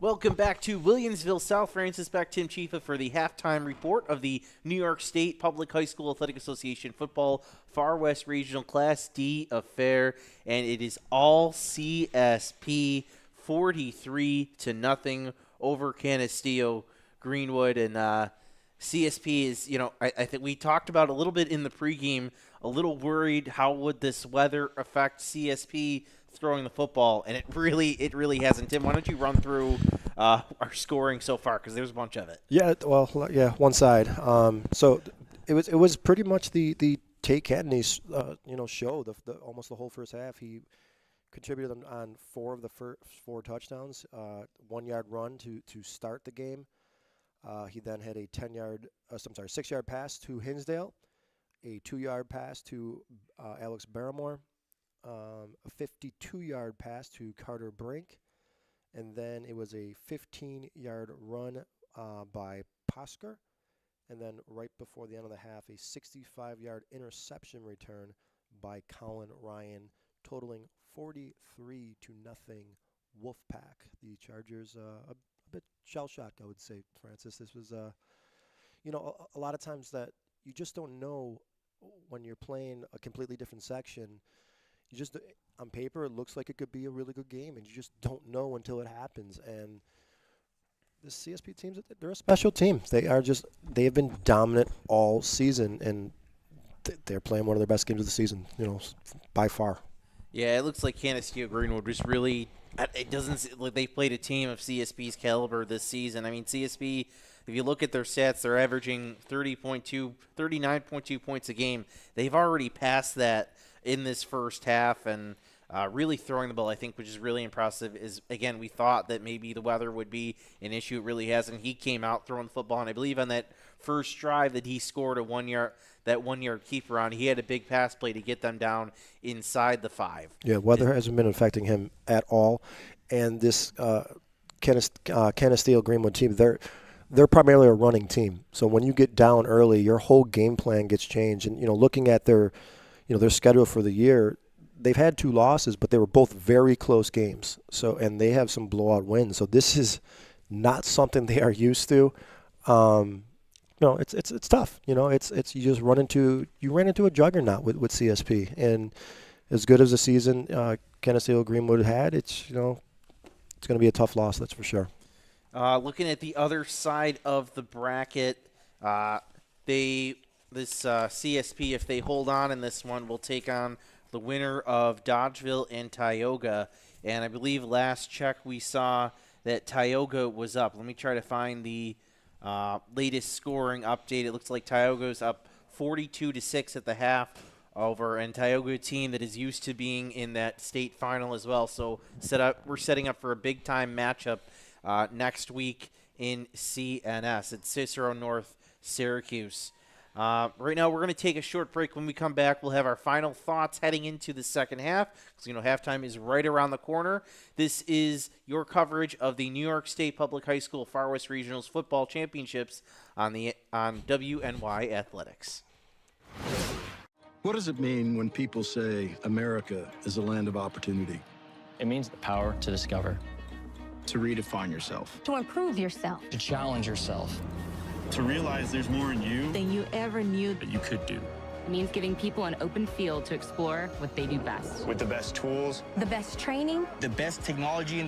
Welcome back to Williamsville, South Francis. Back Tim Chifa for the halftime report of the New York State Public High School Athletic Association football Far West Regional Class D affair, and it is all CSP 43-0 over Canisteo-Greenwood. And CSP is, I think we talked about a little bit in the pregame, a little worried how would this weather affect CSP throwing the football, and it really hasn't. Tim, why don't you run through our scoring so far, because there's a bunch of it. Yeah, well, one side. So it was pretty much the Tate Cantonese show. The almost the whole first half. He contributed on 4 of the first 4 touchdowns. 1-yard run to start the game. He then had a 6-yard pass to Hinsdale, a 2-yard pass to Alex Barrymore, a 52-yard pass to Carter Brink, and then it was a 15-yard run by Posker, and then right before the end of the half, a 65-yard interception return by Colin Ryan, totaling 43-0 Wolfpack. The Chargers a bit shell-shocked, I would say, Francis. This was, a lot of times that you just don't know when you're playing a completely different section. You just, on paper, it looks like it could be a really good game, and you just don't know until it happens. And the CSP teams, they're a special team. They've been dominant all season, and they're playing one of their best games of the season, by far. Yeah, it looks like Canisteo-Greenwood just really, it doesn't look, they played a team of CSP's caliber this season. I mean, CSP, if you look at their stats, they're averaging 39.2 points a game. They've already passed that in this first half, and really throwing the ball, I think, which is really impressive. Is, again, we thought that maybe the weather would be an issue. It really hasn't. He came out throwing the football, and I believe on that first drive that he scored a 1-yard keeper on, he had a big pass play to get them down inside the 5. Yeah, weather hasn't been affecting him at all. And this Canisteo-Greenwood team, they're primarily a running team. So when you get down early, your whole game plan gets changed. And, looking at their schedule for the year, they've had 2 losses, but they were both very close games. So, and they have some blowout wins. So this is not something they are used to. It's tough. It's you just ran into a juggernaut with CSP, and as good as the season Canisteo-Greenwood had, it's going to be a tough loss, that's for sure. Looking at the other side of the bracket, CSP, if they hold on in this one, will take on the winner of Dodgeville and Tioga. And I believe last check we saw that Tioga was up. Let me try to find the latest scoring update. It looks like Tioga's up 42-6 at the half over, and Tioga, a team that is used to being in that state final as well. So we're setting up for a big-time matchup next week in CNS. It's Cicero North Syracuse. Right now, we're going to take a short break. When we come back, we'll have our final thoughts heading into the second half, because halftime is right around the corner. This is your coverage of the New York State Public High School Far West Regionals Football Championships on WNY Athletics. What does it mean when people say America is a land of opportunity? It means the power to discover, to redefine yourself, to improve yourself, to challenge yourself, to realize there's more in you than you ever knew that you could do. It means giving people an open field to explore what they do best. With the best tools, the best training, the best technology in the